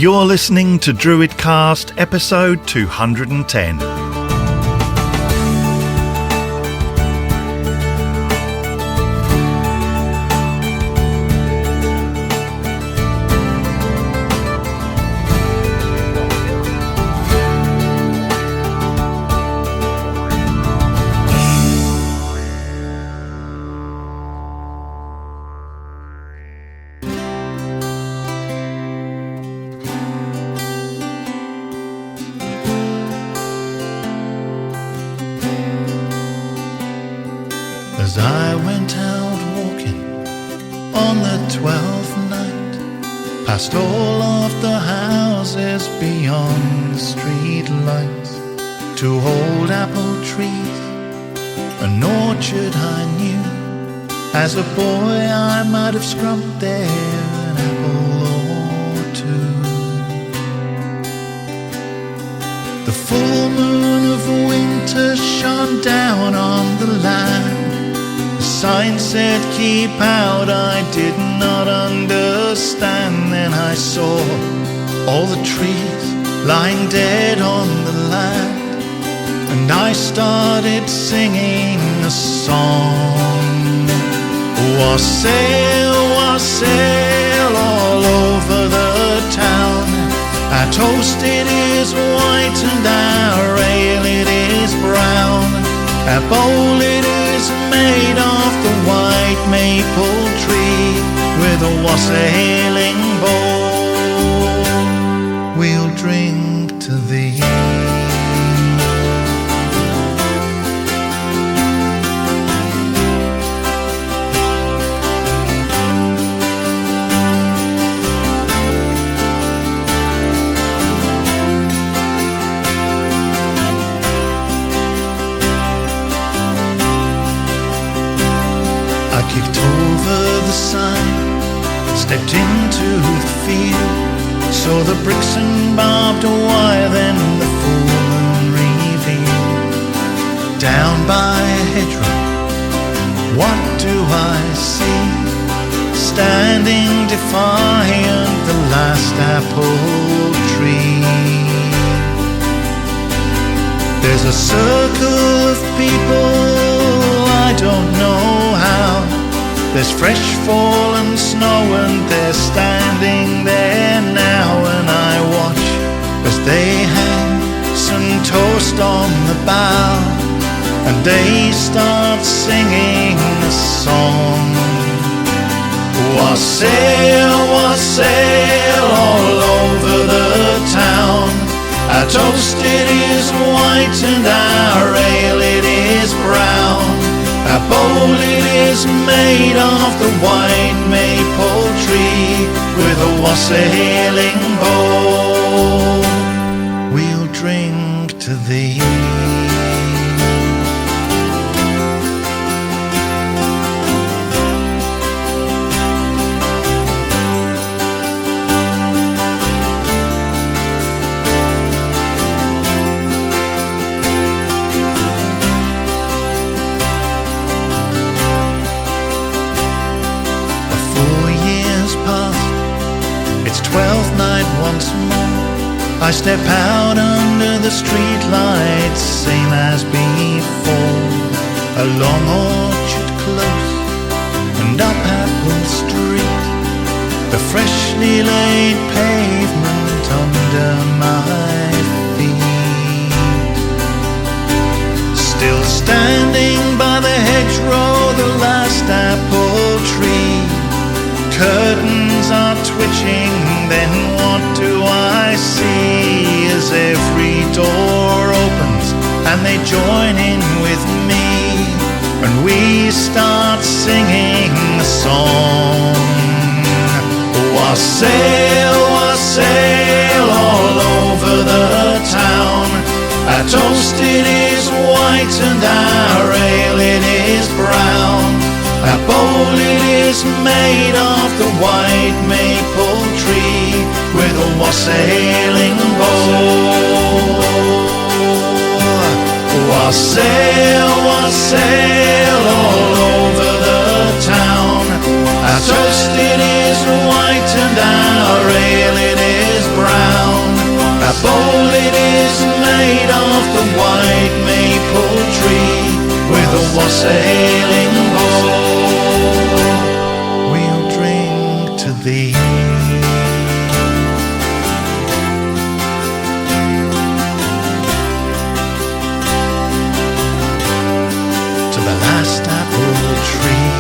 You're listening to DruidCast episode 210. As I went out walking on the 12th night, past all of the houses beyond the street lights, to old apple trees, an orchard I knew. As a boy I might have scrumped there an apple or two. The full moon of winter shone down on the land. The sign said keep out, I did not understand. Then I saw all the trees lying dead on the land, and I started singing a song. Wassail, wassail all over the town. Our toast it is white and our ale it is brown. Our bowl it is made of the white maple tree with a wassailing bowl. We'll drink to thee. I kicked over the sign, stepped into the field, saw the bricks and barbed wire, then the full moon revealed. Down by a hedgerow, what do I see? Standing defiant, the last apple tree. There's a circle of people, I don't know how. There's fresh fallen snow and they're standing there now, and I watch as they hang some toast on the bough, and they start singing a song. Wassail, wassail all over the town. Our toast it is white and our ale it is brown. Our bowl it is made of the white maple tree with a wassailing bowl. We'll drink to thee. It's 12th night once more. I step out under the street lights, same as before. A long orchard close and up Apple Street, the freshly laid pavement under my feet. Still standing by the hedgerow, the last apple tree. Curtains are twitching, then what do I see? As every door opens and they join in with me, and we start singing a song. Wassail, wassail all over the town. Our toast it is white and our ale it is brown. Our bowl it is made of the white maple tree with a wassailing bowl. Wassail, wassail all over the town. Our toast it is white and our ale it is brown. sailing boat. We'll drink to thee. To the last apple tree.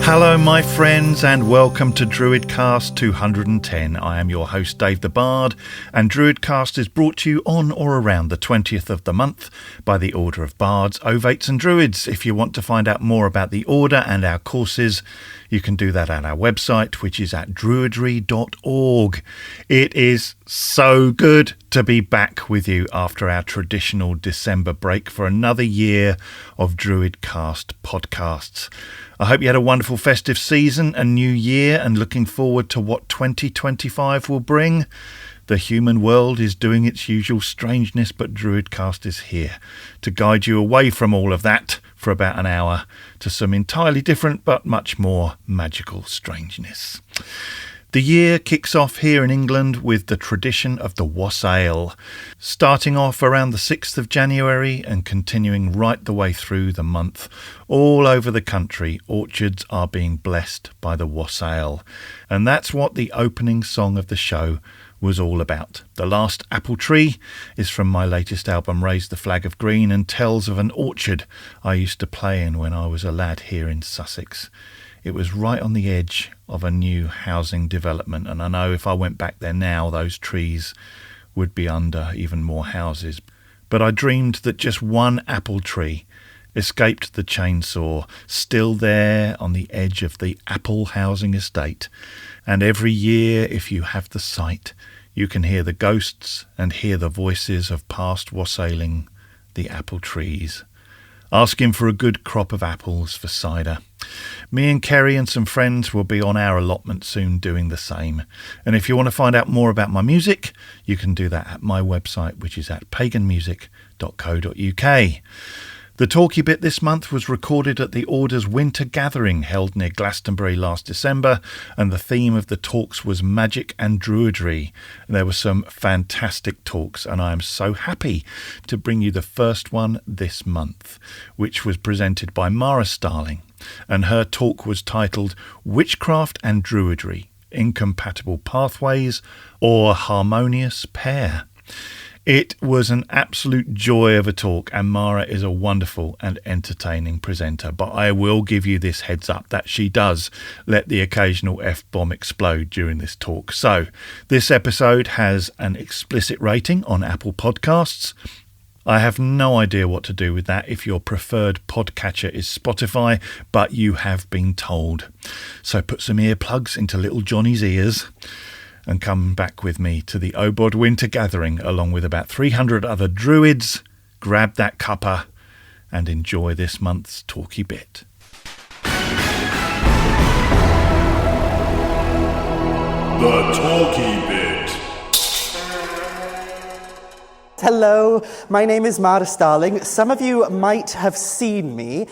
Hello, my friends, and welcome to DruidCast 210. I am your host, Dave the Bard, and DruidCast is brought to you on or around the 20th of the month by the Order of Bards, Ovates and Druids. If you want to find out more about the Order and our courses, you can do that at our website, which is at druidry.org. It is so good to be back with you after our traditional December break for another year of DruidCast podcasts. I hope you had a wonderful festive season and new year and looking forward to what 2025 will bring. The human world is doing its usual strangeness, but DruidCast is here to guide you away from all of that for about an hour to some entirely different but much more magical strangeness. The year kicks off here in England with the tradition of the wassail, starting off around the 6th of January and continuing right the way through the month. All over the country, orchards are being blessed by the wassail, and that's what the opening song of the show was all about. The Last Apple Tree is from my latest album, Raise the Flag of Green, and tells of an orchard I used to play in when I was a lad here in Sussex. It was right on the edge of a new housing development, and I know if I went back there now, those trees would be under even more houses. But I dreamed that just one apple tree escaped the chainsaw, still there on the edge of the Apple housing estate. And every year, if you have the sight, you can hear the ghosts and hear the voices of past wassailing the apple trees, asking for a good crop of apples for cider. Me and Kerry and some friends will be on our allotment soon doing the same. And if you want to find out more about my music, you can do that at my website, which is at paganmusic.co.uk. The talky bit this month was recorded at the Order's Winter Gathering held near Glastonbury last December, and the theme of the talks was magic and druidry. There were some fantastic talks, and I am so happy to bring you the first one this month, which was presented by Mara Starling, and her talk was titled Witchcraft and Druidry, Incompatible Pathways or Harmonious Pair. It was an absolute joy of a talk, and Mara is a wonderful and entertaining presenter, but I will give you this heads up that she does let the occasional F-bomb explode during this talk. So this episode has an explicit rating on Apple Podcasts. I have no idea what to do with that if your preferred podcatcher is Spotify, but you have been told. So put some earplugs into little Johnny's ears and come back with me to the Obod Winter Gathering along with about 300 other druids. Grab that cuppa and enjoy this month's talky bit. The talky bit. Hello, my name is Mara Starling. Some of you might have seen me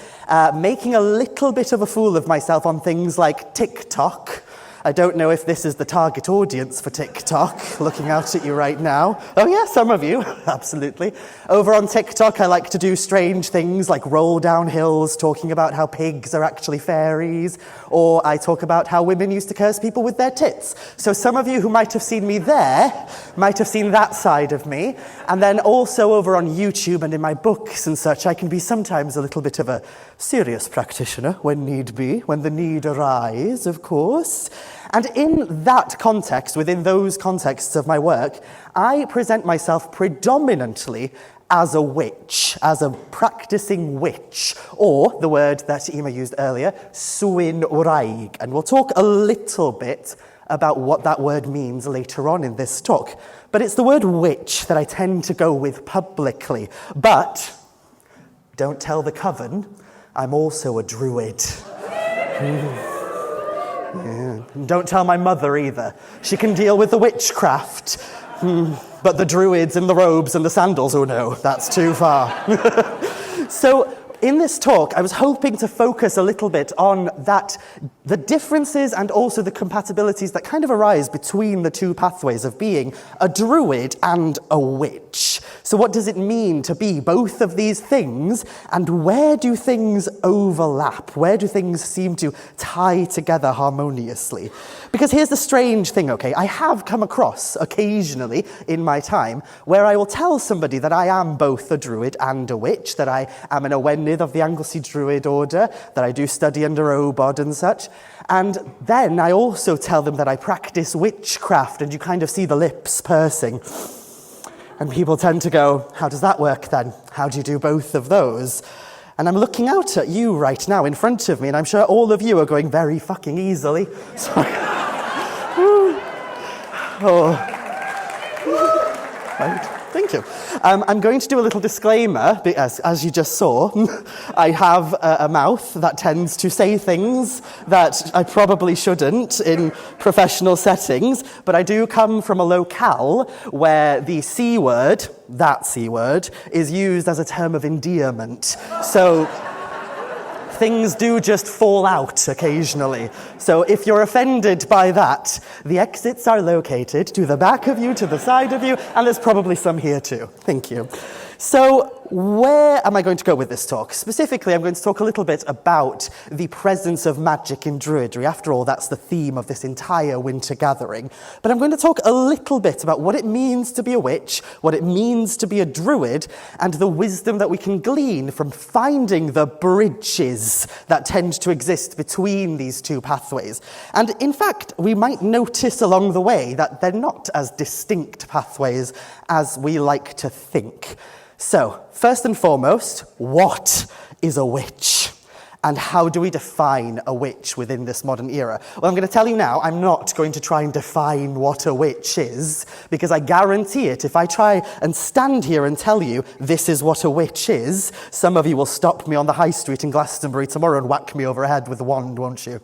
making a little bit of a fool of myself on things like TikTok. I don't know if this is the target audience for TikTok, looking out at you right now. Oh yeah, some of you, absolutely. Over on TikTok, I like to do strange things like roll down hills, talking about how pigs are actually fairies, or I talk about how women used to curse people with their tits. So some of you who might have seen me there might have seen that side of me. And then also over on YouTube and in my books and such, I can be sometimes a little bit of a serious practitioner when need be, when the need arise, of course. And in that context, within those contexts of my work, I present myself predominantly as a witch, as a practicing witch, or the word that Emma used earlier, Suin Wraig. And we'll talk a little bit about what that word means later on in this talk. But it's the word witch that I tend to go with publicly. But don't tell the coven, I'm also a druid. Yeah. Don't tell my mother either. She can deal with the witchcraft. But the druids in the robes and the sandals, oh no, that's too far. So in this talk, I was hoping to focus a little bit on the differences and also the compatibilities that kind of arise between the two pathways of being a druid and a witch. So what does it mean to be both of these things, and where do things overlap? Where do things seem to tie together harmoniously? Because here's the strange thing, okay? I have come across occasionally in my time where I will tell somebody that I am both a druid and a witch, that I am an Owenydd of the Anglesey Druid order, that I do study under Obod and such. And then I also tell them that I practice witchcraft, and you kind of see the lips pursing. And people tend to go, how does that work then? How do you do both of those? And I'm looking out at you right now in front of me, and I'm sure all of you are going very fucking easily. Sorry. Oh. Right. Thank you. I'm going to do a little disclaimer, because as you just saw, I have a mouth that tends to say things that I probably shouldn't in professional settings, but I do come from a locale where the C word, that C word, is used as a term of endearment. So things do just fall out occasionally. So if you're offended by that, the exits are located to the back of you, to the side of you, and there's probably some here too. Thank you. So where am I going to go with this talk? Specifically, I'm going to talk a little bit about the presence of magic in Druidry. After all, that's the theme of this entire winter gathering. But I'm going to talk a little bit about what it means to be a witch, what it means to be a druid, and the wisdom that we can glean from finding the bridges that tend to exist between these two pathways. And in fact, we might notice along the way that they're not as distinct pathways as we like to think. So, first and foremost, what is a witch? And how do we define a witch within this modern era? Well, I'm going to tell you now, I'm not going to try and define what a witch is, because I guarantee it, if I try and stand here and tell you this is what a witch is, some of you will stop me on the high street in Glastonbury tomorrow and whack me over the head with a wand, won't you?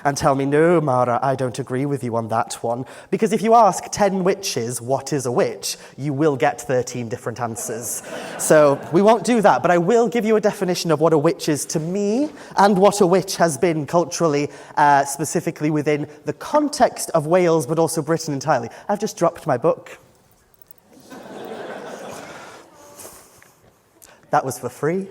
And tell me, no, Mara, I don't agree with you on that one. Because if you ask 10 witches what is a witch, you will get 13 different answers. So we won't do that, but I will give you a definition of what a witch is to me, and what a witch has been culturally, specifically within the context of Wales, but also Britain entirely. I've just dropped my book. That was for free.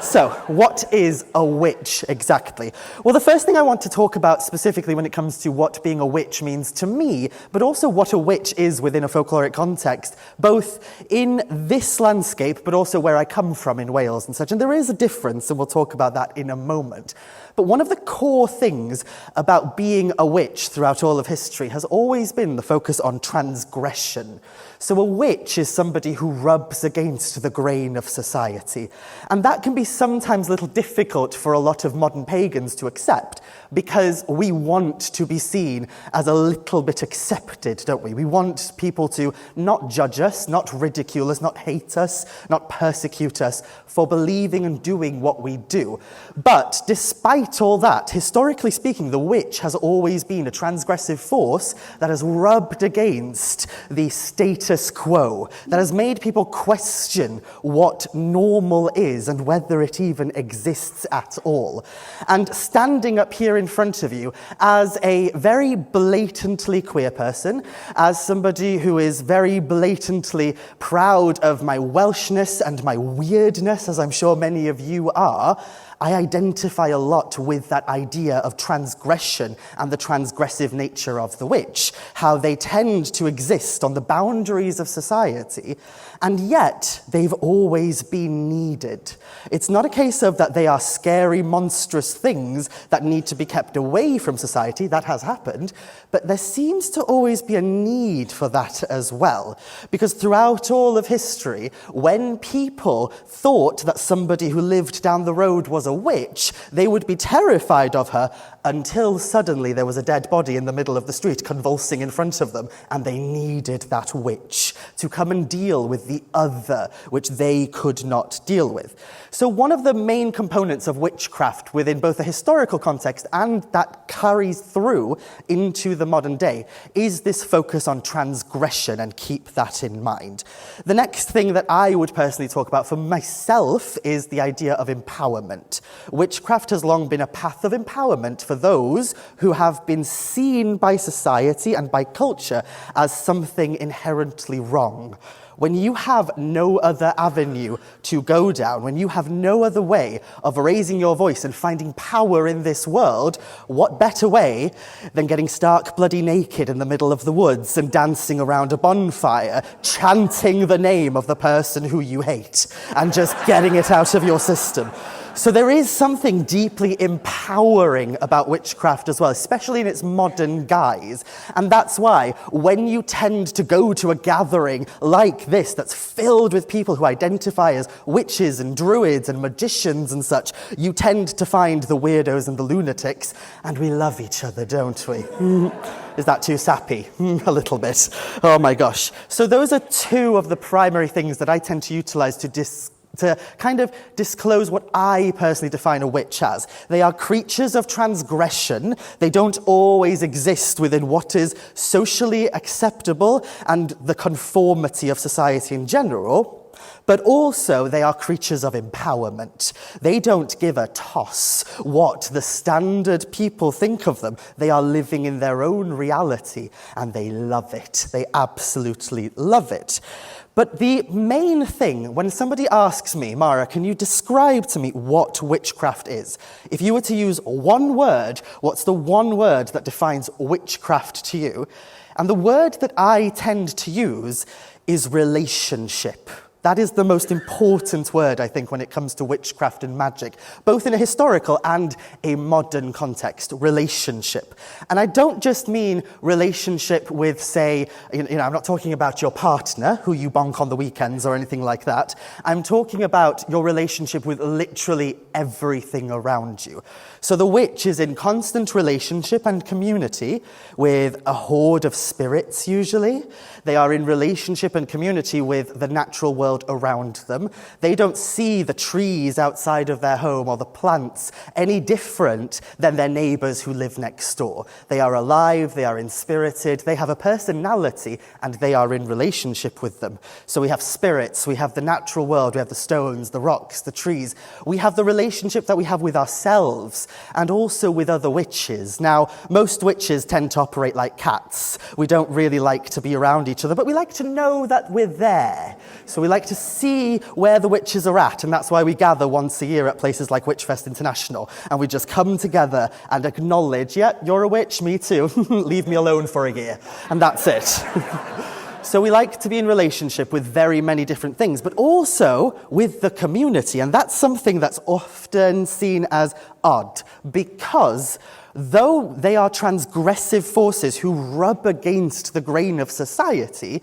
So, what is a witch exactly? Well, the first thing I want to talk about specifically when it comes to what being a witch means to me, but also what a witch is within a folkloric context, both in this landscape, but also where I come from in Wales and such. And there is a difference, and we'll talk about that in a moment. But one of the core things about being a witch throughout all of history has always been the focus on transgression. So a witch is somebody who rubs against the grain of society. And that can be sometimes a little difficult for a lot of modern pagans to accept, because we want to be seen as a little bit accepted, don't we? We want people to not judge us, not ridicule us, not hate us, not persecute us for believing and doing what we do. But despite all that, historically speaking, the witch has always been a transgressive force that has rubbed against the status quo, that has made people question what normal is and whether it even exists at all. And standing up here in front of you as a very blatantly queer person, as somebody who is very blatantly proud of my Welshness and my weirdness, as I'm sure many of you are, I identify a lot with that idea of transgression and the transgressive nature of the witch, how they tend to exist on the boundaries of society, and yet they've always been needed. It's not a case of that they are scary, monstrous things that need to be kept away from society. That has happened, but there seems to always be a need for that as well, because throughout all of history, when people thought that somebody who lived down the road was was a witch, they would be terrified of her until suddenly there was a dead body in the middle of the street convulsing in front of them, and they needed that witch to come and deal with the other, which they could not deal with. So one of the main components of witchcraft within both a historical context and that carries through into the modern day is this focus on transgression, and keep that in mind. The next thing that I would personally talk about for myself is the idea of empowerment. Witchcraft has long been a path of empowerment for those who have been seen by society and by culture as something inherently wrong. When you have no other avenue to go down, when you have no other way of raising your voice and finding power in this world, what better way than getting stark bloody naked in the middle of the woods and dancing around a bonfire, chanting the name of the person who you hate, and just getting it out of your system. So there is something deeply empowering about witchcraft as well, especially in its modern guise. And that's why when you tend to go to a gathering like this that's filled with people who identify as witches and druids and magicians and such, you tend to find the weirdos and the lunatics, and we love each other, don't we? Is that too sappy? A little bit. Oh my gosh. So those are two of the primary things that I tend to utilize to kind of disclose what I personally define a witch as. They are creatures of transgression. They don't always exist within what is socially acceptable and the conformity of society in general, but also they are creatures of empowerment. They don't give a toss what the standard people think of them. They are living in their own reality, and they love it. They absolutely love it. But the main thing, when somebody asks me, Mara, can you describe to me what witchcraft is? If you were to use one word, what's the one word that defines witchcraft to you? And the word that I tend to use is relationship. That is the most important word, I think, when it comes to witchcraft and magic, both in a historical and a modern context, relationship. And I don't just mean relationship with, say, I'm not talking about your partner, who you bonk on the weekends or anything like that. I'm talking about your relationship with literally everything around you. So the witch is in constant relationship and community with a horde of spirits, usually. They are in relationship and community with the natural world around them. They don't see the trees outside of their home or the plants any different than their neighbors who live next door. They are alive, they are inspirited, they have a personality, and they are in relationship with them. So we have spirits, we have the natural world, we have the stones, the rocks, the trees. We have the relationship that we have with ourselves and also with other witches. Now, most witches tend to operate like cats. We don't really like to be around each other, but we like to know that we're there. So we like to see where the witches are at, and that's why we gather once a year at places like Witchfest International, and we just come together and acknowledge, yeah, you're a witch, me too, leave me alone for a year, and that's it. So we like to be in relationship with very many different things, but also with the community, and that's something that's often seen as odd, because though they are transgressive forces who rub against the grain of society,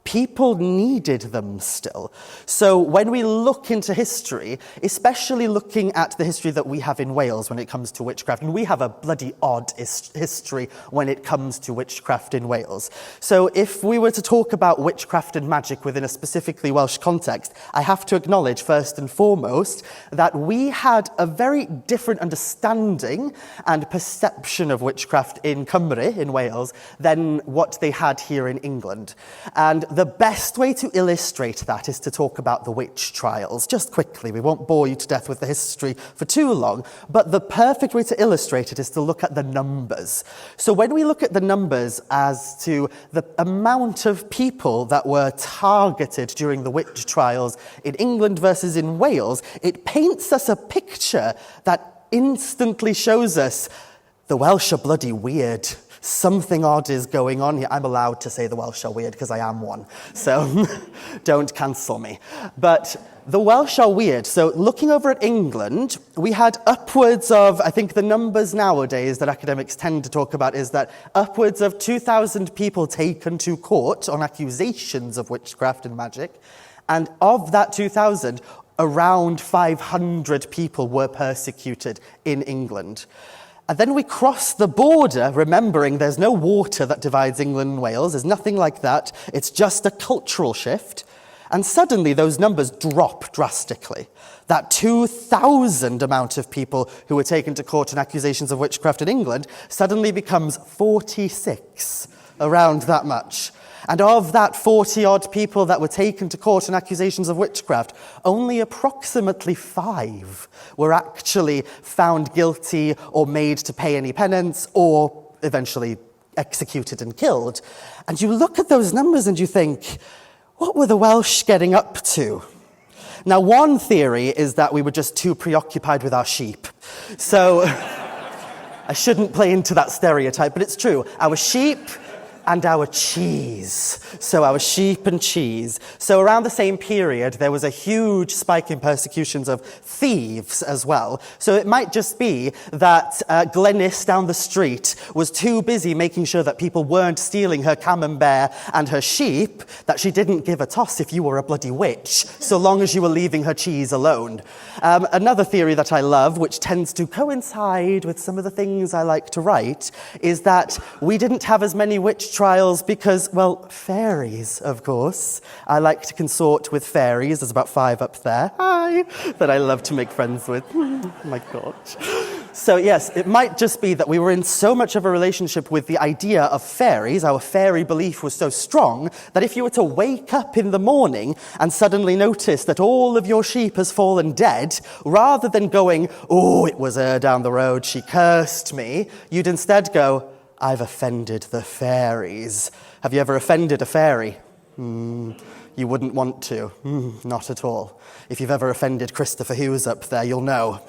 people needed them still. So when we look into history, especially looking at the history that we have in Wales when it comes to witchcraft, and we have a bloody odd history when it comes to witchcraft in Wales. So if we were to talk about witchcraft and magic within a specifically Welsh context, I have to acknowledge first and foremost that we had a very different understanding and perception of witchcraft in Cymru, in Wales, than what they had here in England. And the best way to illustrate that is to talk about the witch trials. Just quickly, we won't bore you to death with the history for too long, but the perfect way to illustrate it is to look at the numbers. So when we look at the numbers as to the amount of people that were targeted during the witch trials in England versus in Wales, it paints us a picture that instantly shows us the Welsh are bloody weird. Something odd is going on here. I'm allowed to say the Welsh are weird because I am one, so don't cancel me. But the Welsh are weird. So looking over at England, we had upwards of, I think the numbers nowadays that academics tend to talk about is that upwards of 2,000 people taken to court on accusations of witchcraft and magic. And of that 2,000, around 500 people were persecuted in England. And then we cross the border, remembering there's no water that divides England and Wales. There's nothing like that. It's just a cultural shift. And suddenly those numbers drop drastically. That 2,000 amount of people who were taken to court on accusations of witchcraft in England suddenly becomes 46, around that much. And of that 40-odd people that were taken to court on accusations of witchcraft, only approximately 5 were actually found guilty or made to pay any penance or eventually executed and killed. And you look at those numbers and you think, what were the Welsh getting up to? Now, one theory is that we were just too preoccupied with our sheep. So I shouldn't play into that stereotype, but it's true. Our sheep and our cheese. So our sheep and cheese. So around the same period, there was a huge spike in persecutions of thieves as well. So it might just be that Glenys down the street was too busy making sure that people weren't stealing her camembert and her sheep that she didn't give a toss if you were a bloody witch, so long as you were leaving her cheese alone. Another theory that I love, which tends to coincide with some of the things I like to write, is that we didn't have as many witch trials because, well, fairies, of course. I like to consort with fairies. There's about 5 up there. Hi! That I love to make friends with. Oh my God. So yes, it might just be that we were in so much of a relationship with the idea of fairies, our fairy belief was so strong, that if you were to wake up in the morning and suddenly notice that all of your sheep has fallen dead, rather than going, oh, it was her down the road, she cursed me, you'd instead go, I've offended the fairies. Have you ever offended a fairy? You wouldn't want to. Not at all. If you've ever offended Christopher Hughes up there, you'll know.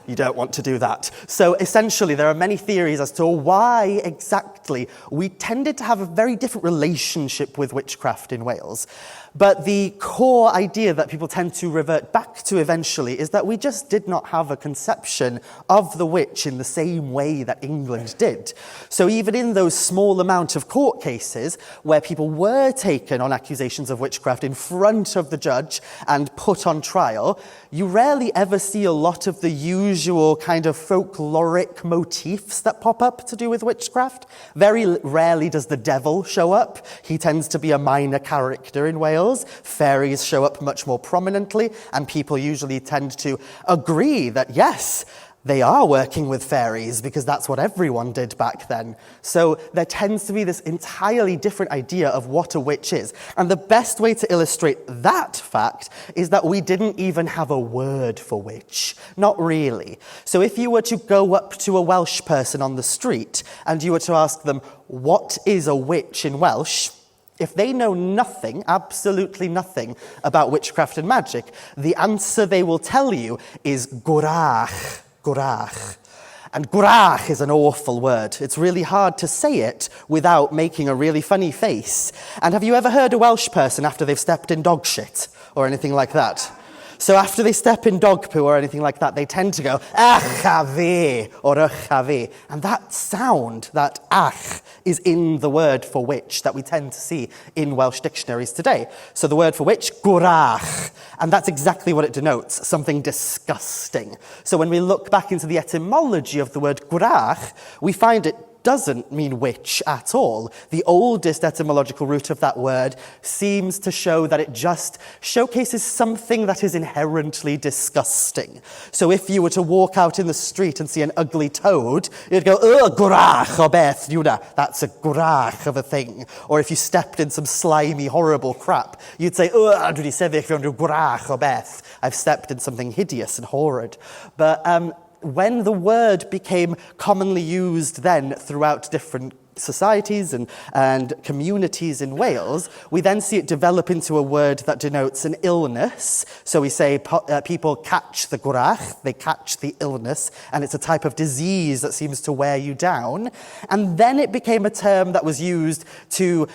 You don't want to do that. So essentially, there are many theories as to why exactly we tended to have a very different relationship with witchcraft in Wales. But the core idea that people tend to revert back to eventually is that we just did not have a conception of the witch in the same way that England did. So even in those small amount of court cases where people were taken on accusations of witchcraft in front of the judge and put on trial, you rarely ever see a lot of the usual kind of folkloric motifs that pop up to do with witchcraft. Very rarely does the devil show up. He tends to be a minor character in Wales. Fairies show up much more prominently, and people usually tend to agree that, yes, they are working with fairies because that's what everyone did back then. So there tends to be this entirely different idea of what a witch is. And the best way to illustrate that fact is that we didn't even have a word for witch. Not really. So if you were to go up to a Welsh person on the street and you were to ask them, what is a witch in Welsh? If they know nothing, absolutely nothing about witchcraft and magic, the answer they will tell you is gwrach. Gwrach. And gwrach is an awful word. It's really hard to say it without making a really funny face. And have you ever heard a Welsh person after they've stepped in dog shit or anything like that? So after they step in dog poo or anything like that, they tend to go, ach a fi, or ach a fi. And that sound, that ach, is in the word for witch that we tend to see in Welsh dictionaries today. So the word for witch, gwrach, and that's exactly what it denotes, something disgusting. So when we look back into the etymology of the word gwrach, we find it doesn't mean witch at all. The oldest etymological root of that word seems to show that it just showcases something that is inherently disgusting. So if you were to walk out in the street and see an ugly toad, you'd go, ugh, gwrach o beth, that's a gwrach of a thing. Or if you stepped in some slimy, horrible crap, you'd say, ugh, dwi 'di sefyll fewn ryw gwrach o beth. I've stepped in something hideous and horrid. But when the word became commonly used then throughout different societies and communities in Wales, we then see it develop into a word that denotes an illness. So we say people catch the gwrach, they catch the illness, and it's a type of disease that seems to wear you down. And then it became a term that was used to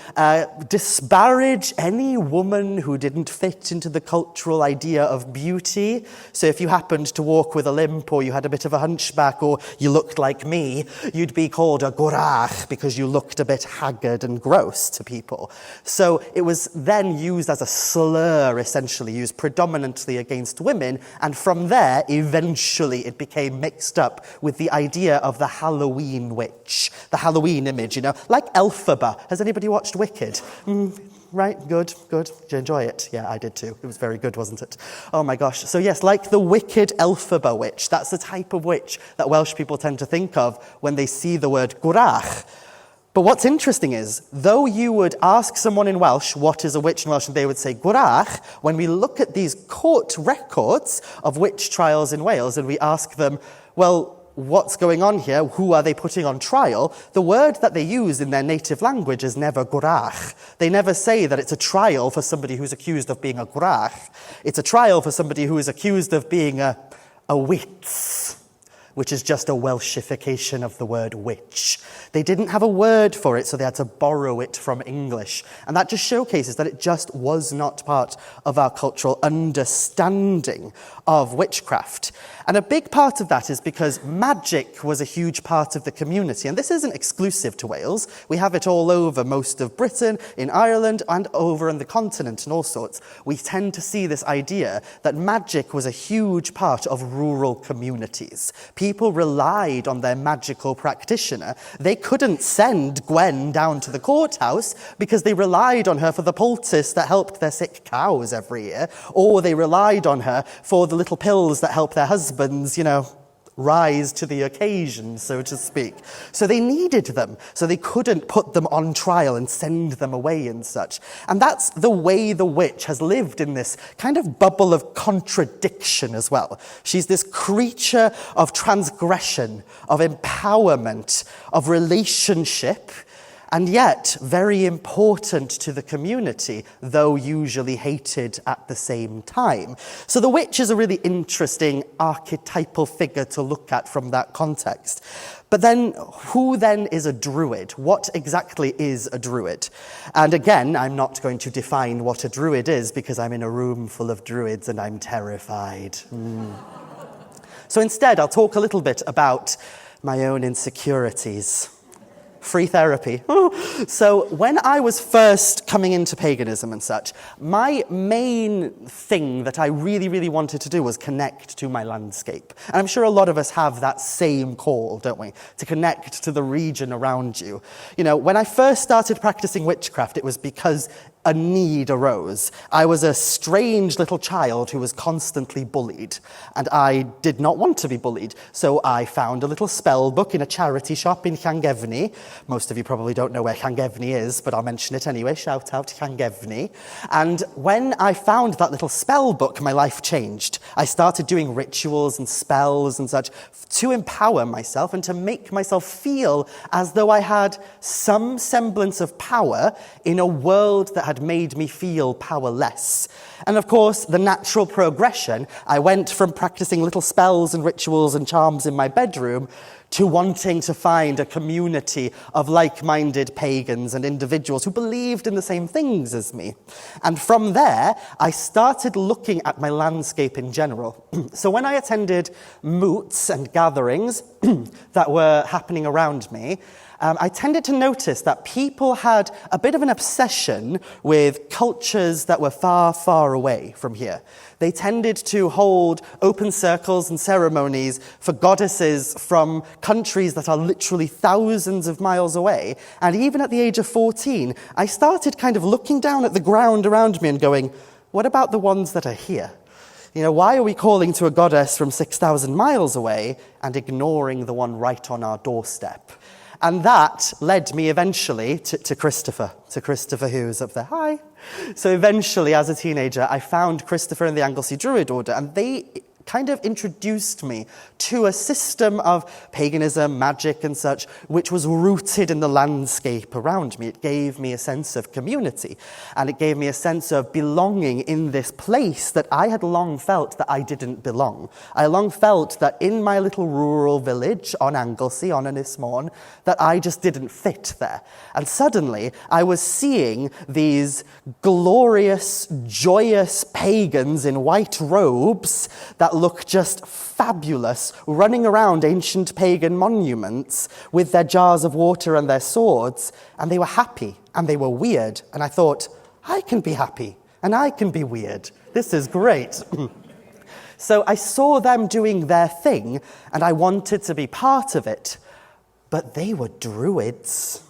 disparage any woman who didn't fit into the cultural idea of beauty. So if you happened to walk with a limp, or you had a bit of a hunchback, or you looked like me, you'd be called a gwrach because because you looked a bit haggard and gross to people. So it was then used as a slur, essentially, used predominantly against women, and from there, eventually, it became mixed up with the idea of the Halloween witch, the Halloween image, like Elphaba. Has anybody watched Wicked? Right, good. Did you enjoy it? Yeah, I did too. It was very good, wasn't it? Oh my gosh. So yes, like the wicked Elphaba witch, that's the type of witch that Welsh people tend to think of when they see the word gwrach. But what's interesting is, though you would ask someone in Welsh, what is a witch in Welsh, and they would say gwrach, when we look at these court records of witch trials in Wales, and we ask them, well, what's going on here? Who are they putting on trial? The word that they use in their native language is never gwrach. They never say that it's a trial for somebody who's accused of being a gwrach. It's a trial for somebody who is accused of being a witz, which is just a Welshification of the word witch. They didn't have a word for it, so they had to borrow it from English. And that just showcases that it just was not part of our cultural understanding of witchcraft. And a big part of that is because magic was a huge part of the community. And this isn't exclusive to Wales. We have it all over most of Britain, in Ireland, and over on the continent and all sorts. We tend to see this idea that magic was a huge part of rural communities. People relied on their magical practitioner. They couldn't send Gwen down to the courthouse because they relied on her for the poultice that helped their sick cows every year, or they relied on her for the little pills that help their husbands, rise to the occasion, so to speak. So they needed them, so they couldn't put them on trial and send them away and such. And that's the way the witch has lived in this kind of bubble of contradiction as well. She's this creature of transgression, of empowerment, of relationship, and yet very important to the community, though usually hated at the same time. So the witch is a really interesting archetypal figure to look at from that context. But then, who then is a druid? What exactly is a druid? And again, I'm not going to define what a druid is because I'm in a room full of druids and I'm terrified. So instead, I'll talk a little bit about my own insecurities. Free therapy. So when I was first coming into paganism and such, my main thing that I really, really wanted to do was connect to my landscape. And I'm sure a lot of us have that same call, don't we? To connect to the region around you. When I first started practicing witchcraft, it was because a need arose. I was a strange little child who was constantly bullied, and I did not want to be bullied. So I found a little spell book in a charity shop in Llangefni. Most of you probably don't know where Llangefni is, but I'll mention it anyway. Shout out Llangefni. And when I found that little spell book, my life changed. I started doing rituals and spells and such to empower myself and to make myself feel as though I had some semblance of power in a world that had made me feel powerless. And of course, the natural progression, I went from practicing little spells and rituals and charms in my bedroom to wanting to find a community of like-minded pagans and individuals who believed in the same things as me. And from there, I started looking at my landscape in general. So when I attended moots and gatherings that were happening around me, I tended to notice that people had a bit of an obsession with cultures that were far, far away from here. They tended to hold open circles and ceremonies for goddesses from countries that are literally thousands of miles away. And even at the age of 14, I started kind of looking down at the ground around me and going, what about the ones that are here? Why are we calling to a goddess from 6,000 miles away and ignoring the one right on our doorstep? And that led me eventually to Christopher who's up there. Hi. So eventually, as a teenager, I found Christopher in the Anglesey Druid Order, and they kind of introduced me to a system of paganism, magic and such, which was rooted in the landscape around me. It gave me a sense of community, and it gave me a sense of belonging in this place that I had long felt that I didn't belong. I long felt that in my little rural village on Anglesey, on Ynys-Môn, that I just didn't fit there. And suddenly, I was seeing these glorious, joyous pagans in white robes that look just fabulous, running around ancient pagan monuments with their jars of water and their swords, and they were happy, and they were weird. And I thought, I can be happy, and I can be weird. This is great. So I saw them doing their thing, and I wanted to be part of it. But they were druids,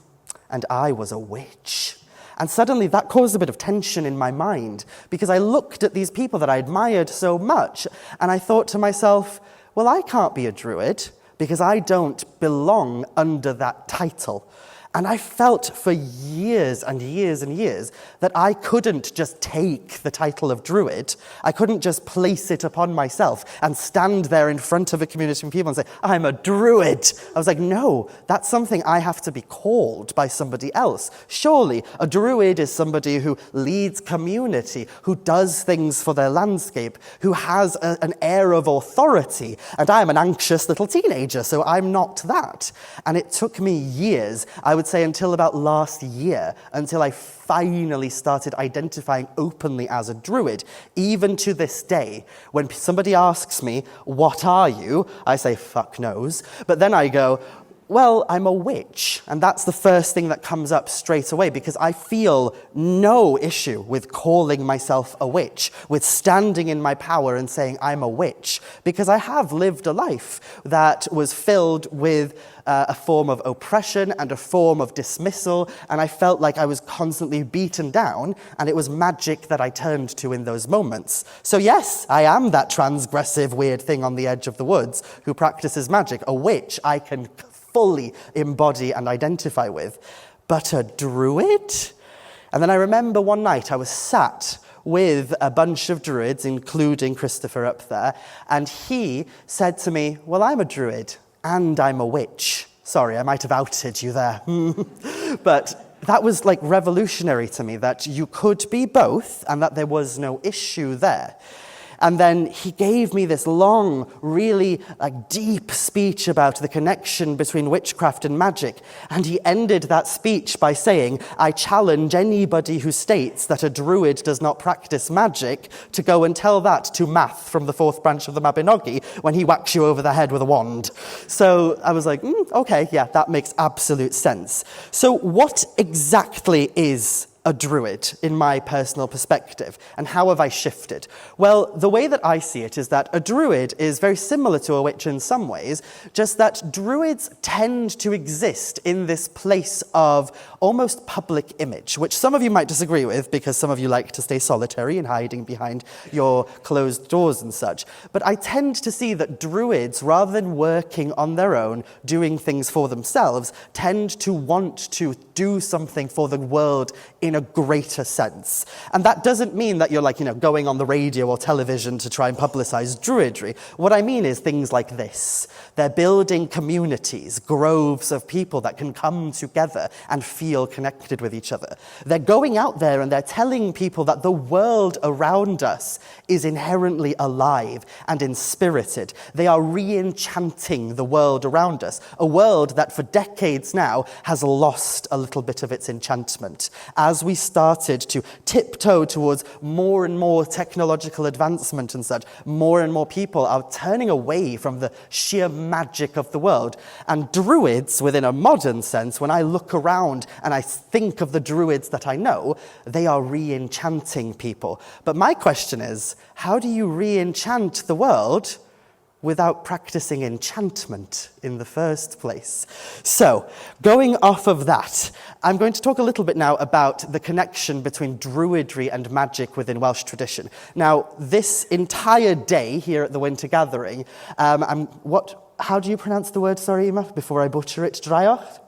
and I was a witch. And suddenly that caused a bit of tension in my mind, because I looked at these people that I admired so much, and I thought to myself, well, I can't be a druid, because I don't belong under that title. And I felt for years and years and years that I couldn't just take the title of Druid. I couldn't just place it upon myself and stand there in front of a community of people and say, I'm a Druid. I was like, no, that's something I have to be called by somebody else. Surely a Druid is somebody who leads community, who does things for their landscape, who has an air of authority. And I am an anxious little teenager, so I'm not that. And it took me years, I would say until about last year, until I finally started identifying openly as a Druid. Even to this day, when somebody asks me, what are you? I say, fuck knows. But then I go, well, I'm a witch. And that's the first thing that comes up straight away, because I feel no issue with calling myself a witch, with standing in my power and saying I'm a witch, because I have lived a life that was filled with a form of oppression and a form of dismissal, and I felt like I was constantly beaten down, and it was magic that I turned to in those moments. So yes, I am that transgressive weird thing on the edge of the woods who practices magic, a witch I can fully embody and identify with. But a Druid? And then I remember one night I was sat with a bunch of Druids, including Christopher up there, and he said to me, well, I'm a Druid and I'm a witch. Sorry, I might have outed you there. But that was like revolutionary to me, that you could be both and that there was no issue there. And then he gave me this long, really deep speech about the connection between witchcraft and magic. And he ended that speech by saying, I challenge anybody who states that a Druid does not practice magic to go and tell that to Math from the fourth branch of the Mabinogi when he whacks you over the head with a wand. So I was like, okay, yeah, that makes absolute sense. So what exactly is a Druid, in my personal perspective, and how have I shifted? Well, the way that I see it is that a Druid is very similar to a witch in some ways, just that Druids tend to exist in this place of almost public image, which some of you might disagree with because some of you like to stay solitary and hiding behind your closed doors and such. But I tend to see that Druids, rather than working on their own, doing things for themselves, tend to want to do something for the world in a greater sense. And that doesn't mean that you're going on the radio or television to try and publicize druidry. What I mean is things like this. They're building communities, groves of people that can come together and feel connected with each other. They're going out there and they're telling people that the world around us is inherently alive and inspirited. They are re-enchanting the world around us, a world that for decades now has lost a little bit of its enchantment. As we started to tiptoe towards more and more technological advancement and such, more and more people are turning away from the sheer magic of the world. And Druids, within a modern sense, when I look around and I think of the Druids that I know, they are re-enchanting people. But my question is, how do you re-enchant the world without practicing enchantment in the first place? So, going off of that, I'm going to talk a little bit now about the connection between druidry and magic within Welsh tradition. Now, this entire day here at the Winter Gathering, how do you pronounce the word, sorry, Emma, before I butcher it? Driocht?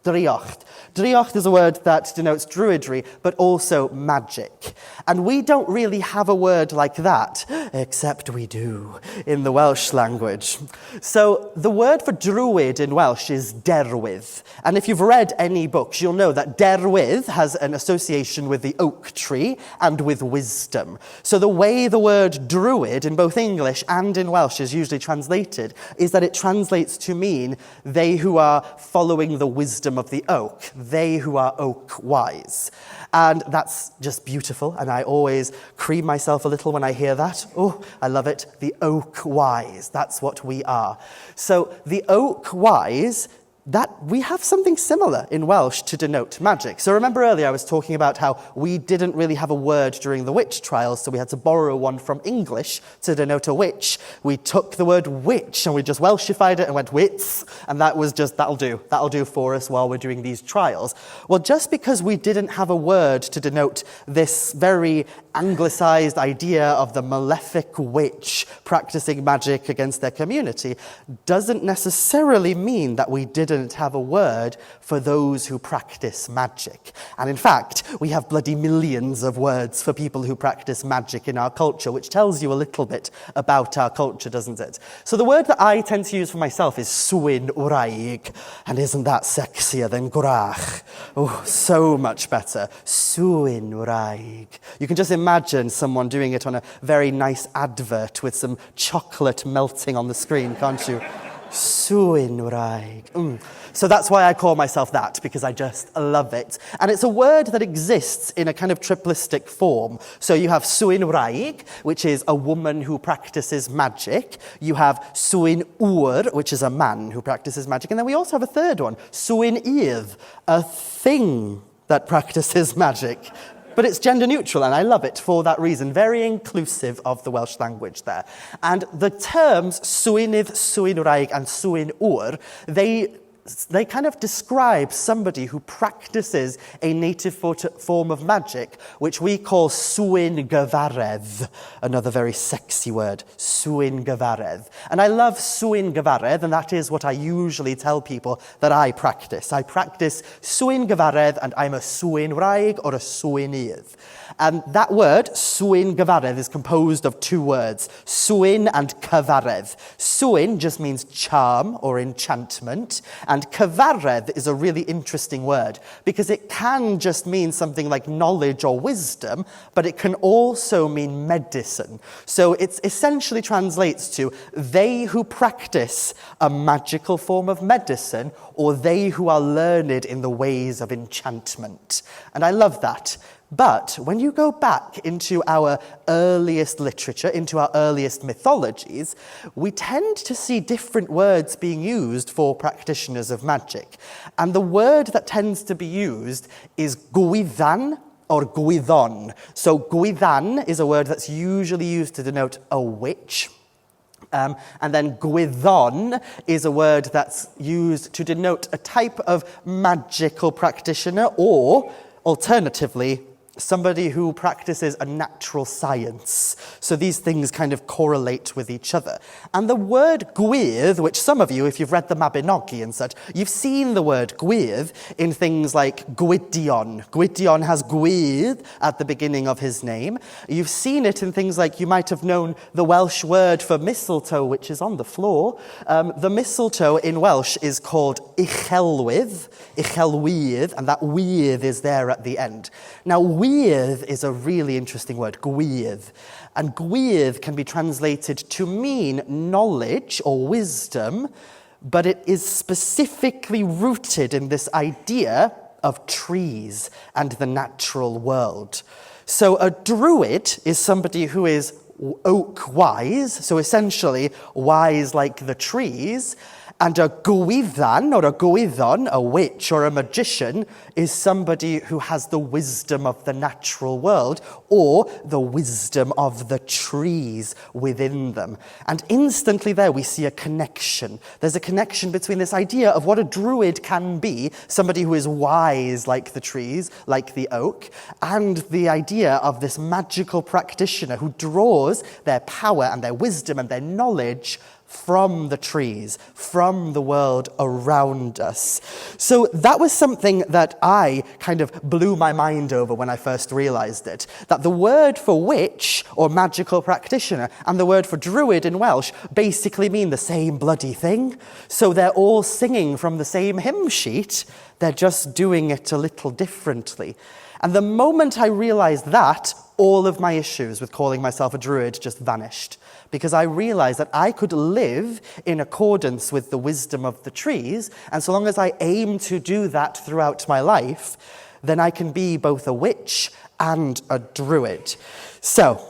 Driocht. Driocht is a word that denotes druidry, but also magic. And we don't really have a word like that, except we do in the Welsh language. So the word for druid in Welsh is derwydd. And if you've read any books, you'll know that derwydd has an association with the oak tree and with wisdom. So the way the word druid in both English and in Welsh is usually translated is that it translates to mean they who are following the wisdom wisdom of the oak, they who are oak wise. And that's just beautiful, and I always cream myself a little when I hear that. Oh, I love it. The oak wise, that's what we are. So the oak wise, that we have something similar in Welsh to denote magic. So remember earlier I was talking about how we didn't really have a word during the witch trials, so we had to borrow one from English to denote a witch. We took the word witch and we just Welshified it and went wits, and that was just, that'll do for us while we're doing these trials. Well, just because we didn't have a word to denote this very anglicized idea of the malefic witch practicing magic against their community doesn't necessarily mean that we didn't have a word for those who practice magic. And in fact, we have bloody millions of words for people who practice magic in our culture, which tells you a little bit about our culture, doesn't it? So the word that I tend to use for myself is swin wraig, and isn't that sexier than gwrach? Oh, so much better. Swin wraig. You can just imagine someone doing it on a very nice advert with some chocolate melting on the screen, can't you? Swin wraig. So that's why I call myself that, because I just love it. And it's a word that exists in a kind of triplistic form. So you have swin wraig, which is a woman who practices magic. You have swin ŵr, which is a man who practices magic. And then we also have a third one, swin idd, a thing that practices magic. But it's gender neutral, and I love it for that reason. Very inclusive of the Welsh language there. And the terms swynydd, swin wraig, and swin ŵr, they kind of describe somebody who practices a native form of magic, which we call swin gyfaredd, another very sexy word, swin gyfaredd. And I love swin gyfaredd, and that is what I usually tell people that I practice. I practice swin gyfaredd, and I'm a swin wraig or a swynydd. And that word, swin gyfaredd, is composed of two words, swin and cyfaredd. Swin just means charm or enchantment, and cyfaredd is a really interesting word because it can just mean something like knowledge or wisdom, but it can also mean medicine. So it essentially translates to they who practice a magical form of medicine, or they who are learned in the ways of enchantment. And I love that. But when you go back into our earliest literature, into our earliest mythologies, we tend to see different words being used for practitioners of magic. And the word that tends to be used is gwyddan or gwyddon. So gwyddan is a word that's usually used to denote a witch. And then gwyddon is a word that's used to denote a type of magical practitioner, or alternatively, somebody who practices a natural science. So these things kind of correlate with each other. And the word gwydd, which some of you, if you've read the Mabinogi and such, you've seen the word gwydd in things like Gwydion. Gwydion has gwydd at the beginning of his name. You've seen it in things like, you might have known the Welsh word for mistletoe, which is on the floor. The mistletoe in Welsh is called uchelwydd, and that wydd is there at the end. Now, gwydd is a really interesting word, gwydd. And gwydd can be translated to mean knowledge or wisdom, but it is specifically rooted in this idea of trees and the natural world. So a druid is somebody who is oak wise, so essentially wise like the trees. And a gwyddan or a gwyddon, a witch or a magician, is somebody who has the wisdom of the natural world or the wisdom of the trees within them. And instantly there we see a connection. There's a connection between this idea of what a druid can be, somebody who is wise like the trees, like the oak, and the idea of this magical practitioner who draws their power and their wisdom and their knowledge from the trees, from the world around us. So that was something that I kind of blew my mind over when I first realized it, that the word for witch or magical practitioner and the word for druid in Welsh basically mean the same bloody thing. So they're all singing from the same hymn sheet, they're just doing it a little differently. And the moment I realized that, all of my issues with calling myself a druid just vanished. because I realized that I could live in accordance with the wisdom of the trees, and so long as I aim to do that throughout my life, then I can be both a witch and a druid. So,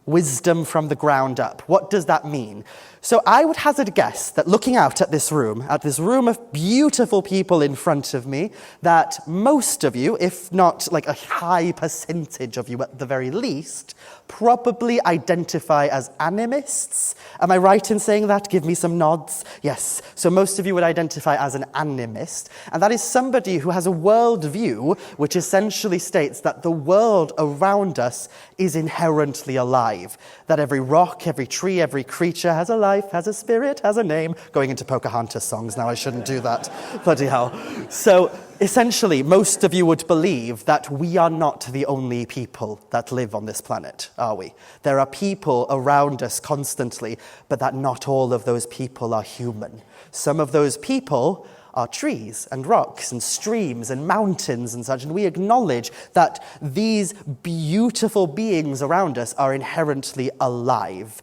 wisdom from the ground up. What does that mean? So I would hazard a guess that looking out at this room of beautiful people in front of me, that most of you, if not like a high percentage of you at the very least, probably identify as animists. Am I right in saying that? Give me some nods. Yes. So most of you would identify as an animist, and that is somebody who has a worldview which essentially states that the world around us is inherently alive, that every rock, every tree, every creature has a life, has a spirit, has a name. Going into Pocahontas songs now, I shouldn't do that. Bloody hell. So essentially, most of you would believe that we are not the only people that live on this planet, are we? There are people around us constantly, but that not all of those people are human. Some of those people are trees and rocks and streams and mountains and such, and we acknowledge that these beautiful beings around us are inherently alive.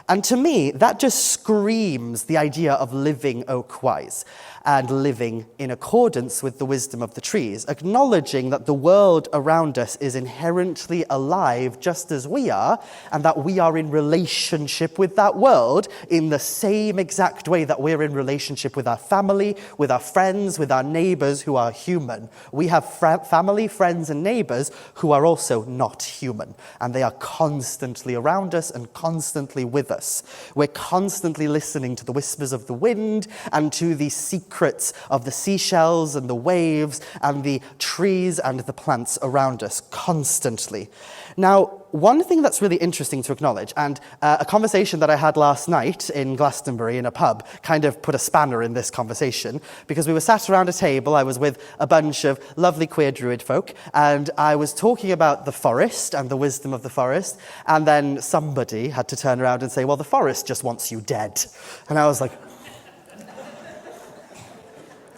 And to me, that just screams the idea of living oak-wise and living in accordance with the wisdom of the trees, acknowledging that the world around us is inherently alive just as we are, and that we are in relationship with that world in the same exact way that we're in relationship with our family, with our friends, with our neighbors who are human. We have family, friends, and neighbors who are also not human, and they are constantly around us and constantly with us. We're constantly listening to the whispers of the wind and to the secrets of the seashells and the waves and the trees and the plants around us constantly. Now, one thing that's really interesting to acknowledge, and a conversation that I had last night in Glastonbury in a pub kind of put a spanner in this conversation, because we were sat around a table. I was with a bunch of lovely queer druid folk, and I was talking about the forest and the wisdom of the forest, and then somebody had to turn around and say, well, the forest just wants you dead. And I was like,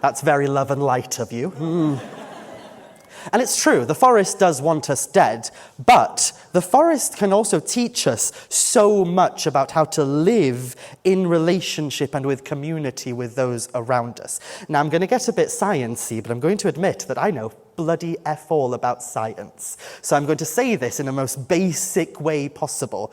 that's very love and light of you. And it's true, the forest does want us dead, but the forest can also teach us so much about how to live in relationship and with community with those around us. Now, I'm going to get a bit sciencey, but I'm going to admit that I know bloody F all about science. So I'm going to say this in the most basic way possible.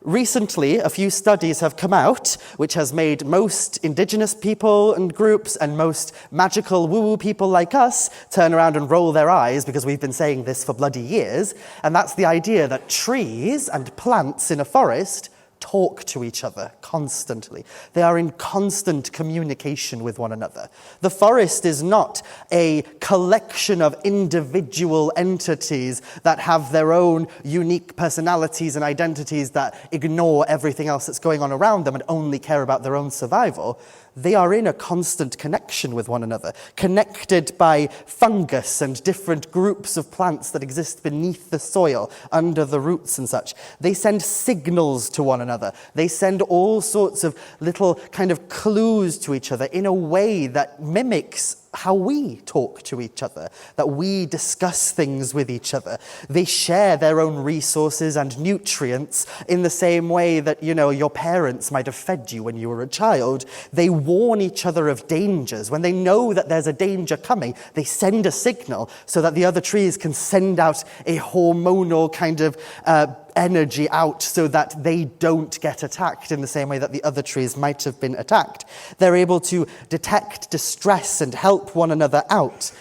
Recently, a few studies have come out which has made most indigenous people and groups and most magical woo-woo people like us turn around and roll their eyes, because we've been saying this for bloody years, and that's the idea that trees and plants in a forest talk to each other constantly. They are in constant communication with one another. The forest is not a collection of individual entities that have their own unique personalities and identities that ignore everything else that's going on around them and only care about their own survival. They are in a constant connection with one another, connected by fungus and different groups of plants that exist beneath the soil, under the roots and such. They send signals to one another. They send all sorts of little kind of clues to each other in a way that mimics how we talk to each other, that we discuss things with each other. They share their own resources and nutrients in the same way that, your parents might have fed you when you were a child. They warn each other of dangers. When they know that there's a danger coming, they send a signal so that the other trees can send out a hormonal kind of energy out so that they don't get attacked in the same way that the other trees might have been attacked. They're able to detect distress and help one another out.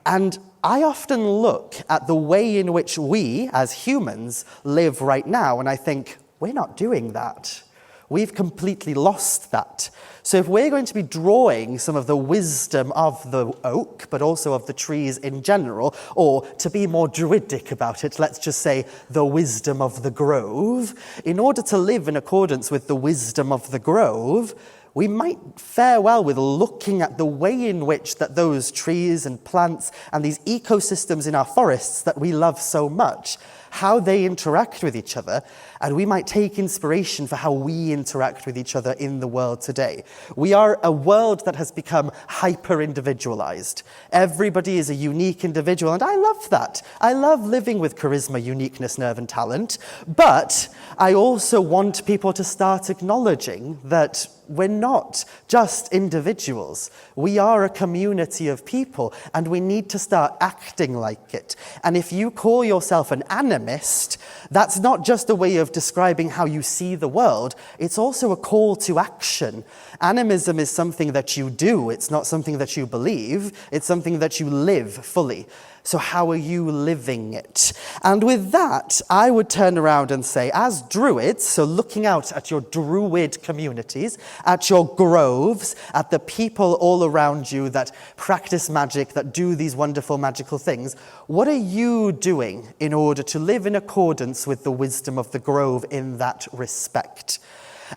And I often look at the way in which we, as humans, live right now, and I think, we're not doing that. We've completely lost that. So if we're going to be drawing some of the wisdom of the oak, but also of the trees in general, or to be more druidic about it, let's just say the wisdom of the grove, in order to live in accordance with the wisdom of the grove, we might fare well with looking at the way in which that those trees and plants and these ecosystems in our forests that we love so much, how they interact with each other, and we might take inspiration for how we interact with each other in the world today. We are a world that has become hyper-individualized. Everybody is a unique individual, and I love that. I love living with charisma, uniqueness, nerve, and talent, but I also want people to start acknowledging that we're not just individuals. We are a community of people, and we need to start acting like it. And if you call yourself an animist, that's not just a way of describing how you see the world, it's also a call to action. Animism is something that you do, it's not something that you believe, it's something that you live fully. So how are you living it? And with that, I would turn around and say, as druids, so looking out at your druid communities, at your groves, at the people all around you that practice magic, that do these wonderful magical things, what are you doing in order to live in accordance with the wisdom of the grove in that respect?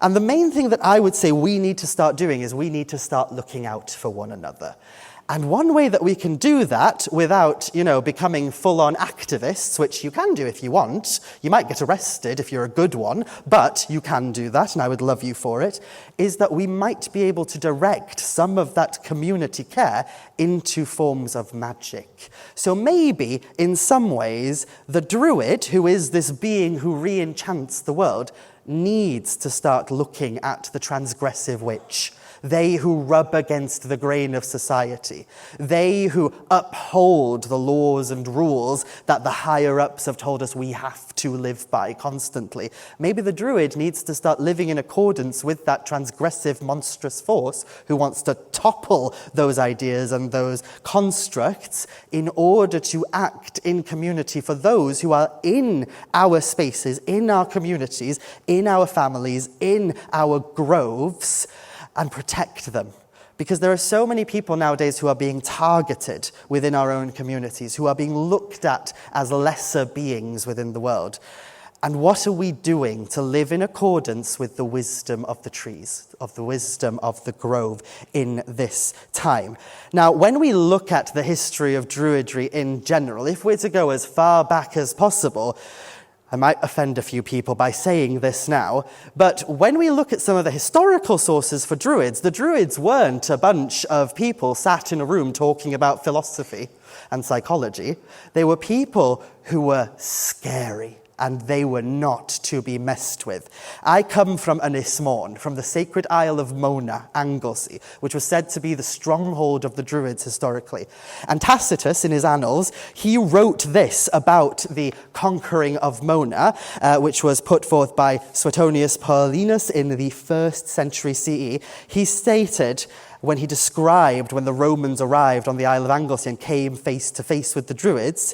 And the main thing that I would say we need to start doing is we need to start looking out for one another. And one way that we can do that without, becoming full-on activists, which you can do if you want, you might get arrested if you're a good one, but you can do that, and I would love you for it, is that we might be able to direct some of that community care into forms of magic. So maybe, in some ways, the druid, who is this being who re-enchants the world, needs to start looking at the transgressive witch. They who rub against the grain of society. They who uphold the laws and rules that the higher-ups have told us we have to live by constantly. Maybe the druid needs to start living in accordance with that transgressive, monstrous force who wants to topple those ideas and those constructs in order to act in community for those who are in our spaces, in our communities, in our families, in our groves, and protect them. Because there are so many people nowadays who are being targeted within our own communities, who are being looked at as lesser beings within the world. And what are we doing to live in accordance with the wisdom of the trees, of the wisdom of the grove in this time? Now, when we look at the history of Druidry in general, if we're to go as far back as possible, I might offend a few people by saying this now, but when we look at some of the historical sources for Druids, the Druids weren't a bunch of people sat in a room talking about philosophy and psychology. They were people who were scary, and they were not to be messed with. I come from Ynys from the sacred Isle of Mona, Anglesey, which was said to be the stronghold of the Druids historically. And Tacitus, in his annals, he wrote this about the conquering of Mona, which was put forth by Suetonius Paulinus in the 1st century CE. He stated, when he described when the Romans arrived on the Isle of Anglesey and came face to face with the Druids,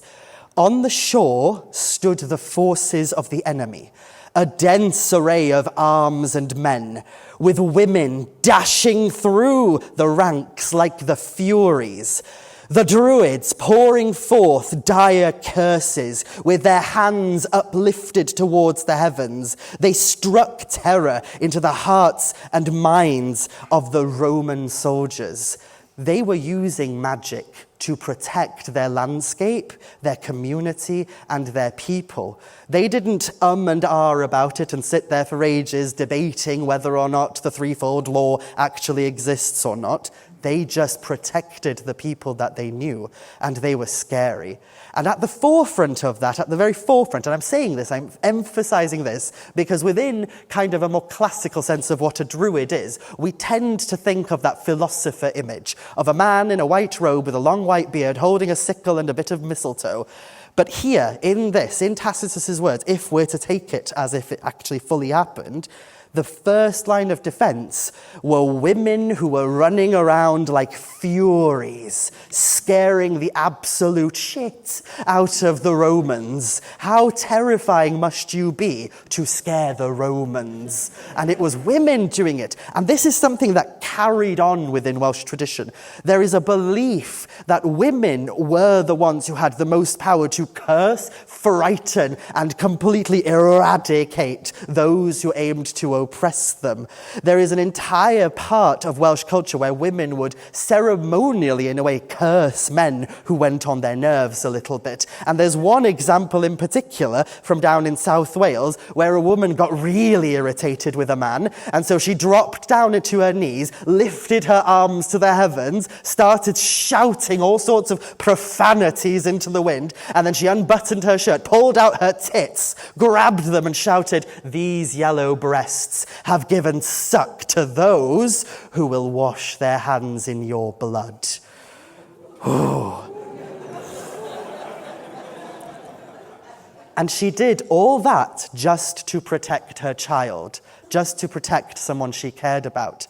on the shore stood the forces of the enemy, a dense array of arms and men, with women dashing through the ranks like the Furies. The Druids pouring forth dire curses with their hands uplifted towards the heavens. They struck terror into the hearts and minds of the Roman soldiers. They were using magic to protect their landscape, their community, and their people. They didn't and ah about it and sit there for ages debating whether or not the threefold law actually exists or not. They just protected the people that they knew, and they were scary. And at the forefront of that, at the very forefront, and I'm saying this, I'm emphasizing this, because within kind of a more classical sense of what a druid is, we tend to think of that philosopher image of a man in a white robe with a long white beard holding a sickle and a bit of mistletoe. But here, in this, in Tacitus's words, if we're to take it as if it actually fully happened, the first line of defense were women who were running around like furies, scaring the absolute shit out of the Romans. How terrifying must you be to scare the Romans? And it was women doing it. And this is something that carried on within Welsh tradition. There is a belief that women were the ones who had the most power to curse, frighten, and completely eradicate those who aimed to oppress them. There is an entire part of Welsh culture where women would ceremonially, in a way, curse men who went on their nerves a little bit. And there's one example in particular from down in South Wales where a woman got really irritated with a man, and so she dropped down into her knees, lifted her arms to the heavens, started shouting all sorts of profanities into the wind, and then she unbuttoned her shirt, pulled out her tits, grabbed them and shouted, "These yellow breasts have given suck to those who will wash their hands in your blood." And she did all that just to protect her child, just to protect someone she cared about.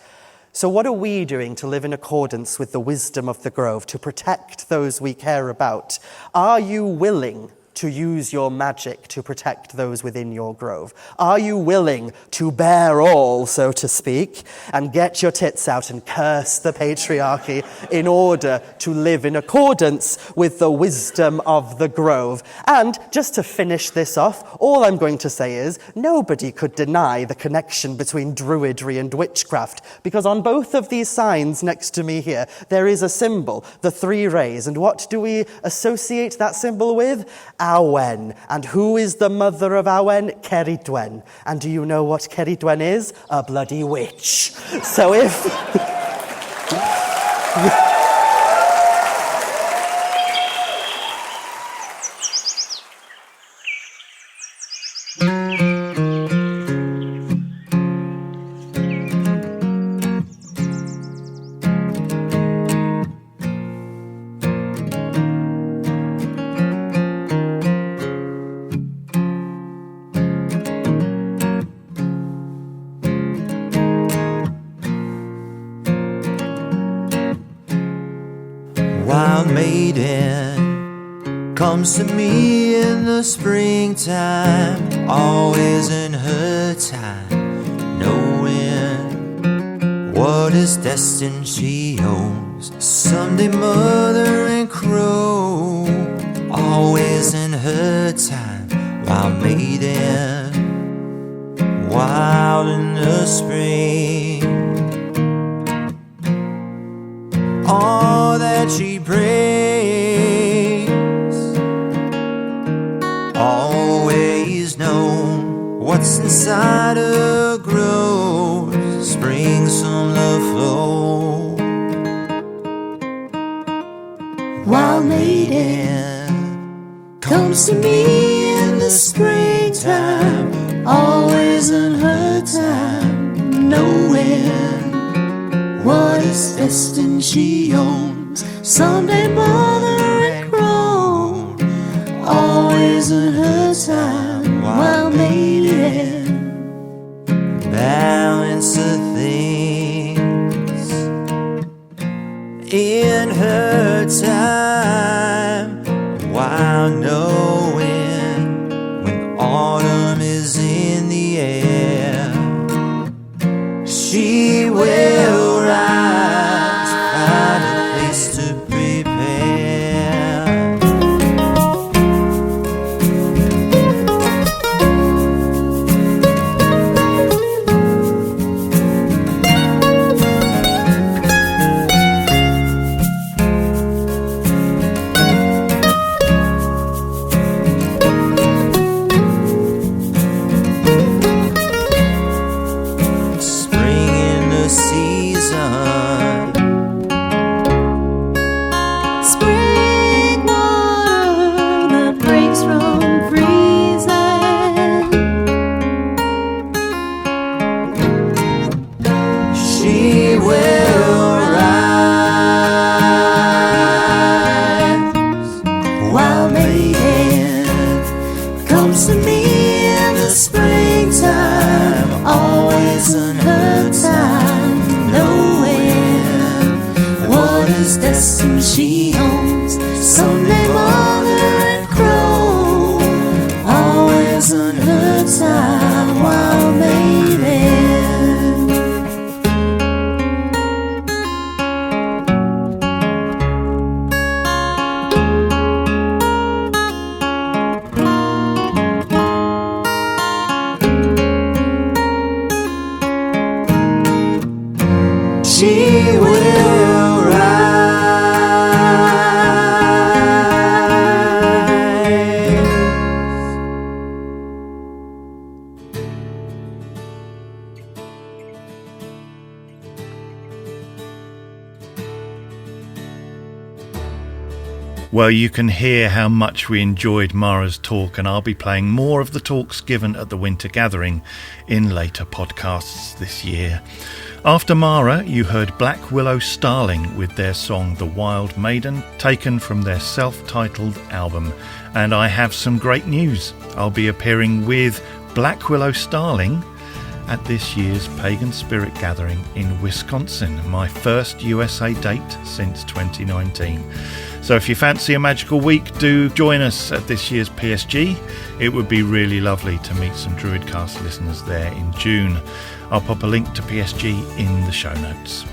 So what are we doing to live in accordance with the wisdom of the Grove, to protect those we care about? Are you willing to use your magic to protect those within your grove? Are you willing to bear all, so to speak, and get your tits out and curse the patriarchy in order to live in accordance with the wisdom of the Grove? And just to finish this off, all I'm going to say is nobody could deny the connection between Druidry and witchcraft, because on both of these signs next to me here, there is a symbol, the three rays. And what do we associate that symbol with? Awen. And who is the mother of Awen? Ceridwen. And do you know what Ceridwen is? A bloody witch. So if... Wild maiden comes to me in the springtime, always in her time, knowing what is destined she owns. Someday mother and crow, always in her time. Wild maiden, wild in the spring. All that she prays, always known what's inside her grows, springs from the flow. Wild maiden comes to me in the springtime, always in her time, knowing what is destined she owns. Someday mother and grown, always in her time. Wild maiden, balance of things in her time. While knowing when autumn is in the air, she will rise, find a place to prepare. Spring in the season, Spring water that breaks from freezing. she will rise. Wild maiden comes to me in the springtime, always in her time, knowing what is destined she owns. Someday mother and crow, always in her time. Wild maiden. she will rise. Well, you can hear how much we enjoyed Mara's talk, and I'll be playing more of the talks given at the Winter Gathering in later podcasts this year. After Mara, you heard Black Willow Starling with their song The Wild Maiden, taken from their self-titled album. And I have some great news. I'll be appearing with Black Willow Starling at this year's Pagan Spirit Gathering in Wisconsin, my first USA date since 2019. So if you fancy a magical week, do join us at this year's PSG. It would be really lovely to meet some DruidCast listeners there in June. I'll pop a link to PSG in the show notes.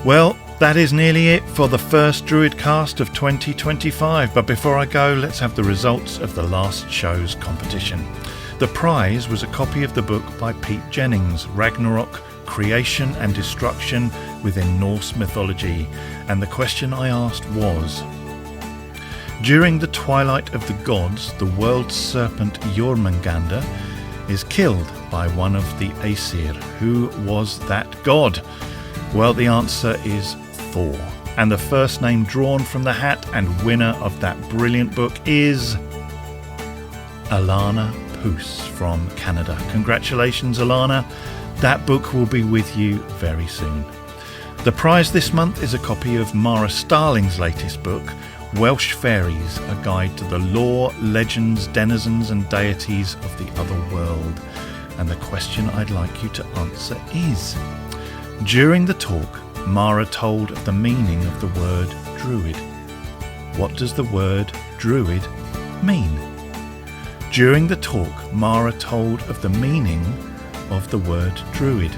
Well, that is nearly it for the first DruidCast of 2025. But before I go, let's have the results of the last show's competition. The prize was a copy of the book by Pete Jennings, Ragnarok, Creation and Destruction within Norse Mythology. And the question I asked was: during the twilight of the gods, the world serpent Jormungandr is killed by one of the Aesir. Who was that god? Well, the answer is Thor. And the first name drawn from the hat and winner of that brilliant book is Alana Poos from Canada. Congratulations, Alana. That book will be with you very soon. The prize this month is a copy of Mara Starling's latest book, Welsh Fairies, a guide to the lore, legends, denizens and deities of the other world. And the question I'd like you to answer is: during the talk, Mara told of the meaning of the word druid. What does the word druid mean? During the talk, Mara told of the meaning of the word druid.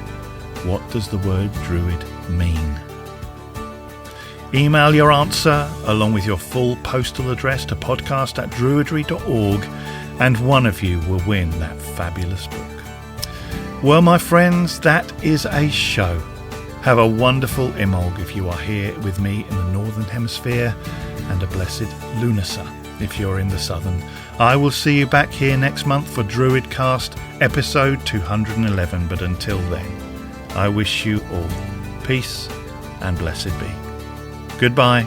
What does the word druid mean? Email your answer along with your full postal address to podcast@druidry.org and one of you will win that fabulous book. Well, my friends, that is a show. Have a wonderful Imbolg if you are here with me in the Northern Hemisphere, and a blessed Lunasa if you're in the Southern. I will see you back here next month for DruidCast episode 211, but until then, I wish you all peace and blessed be. Goodbye.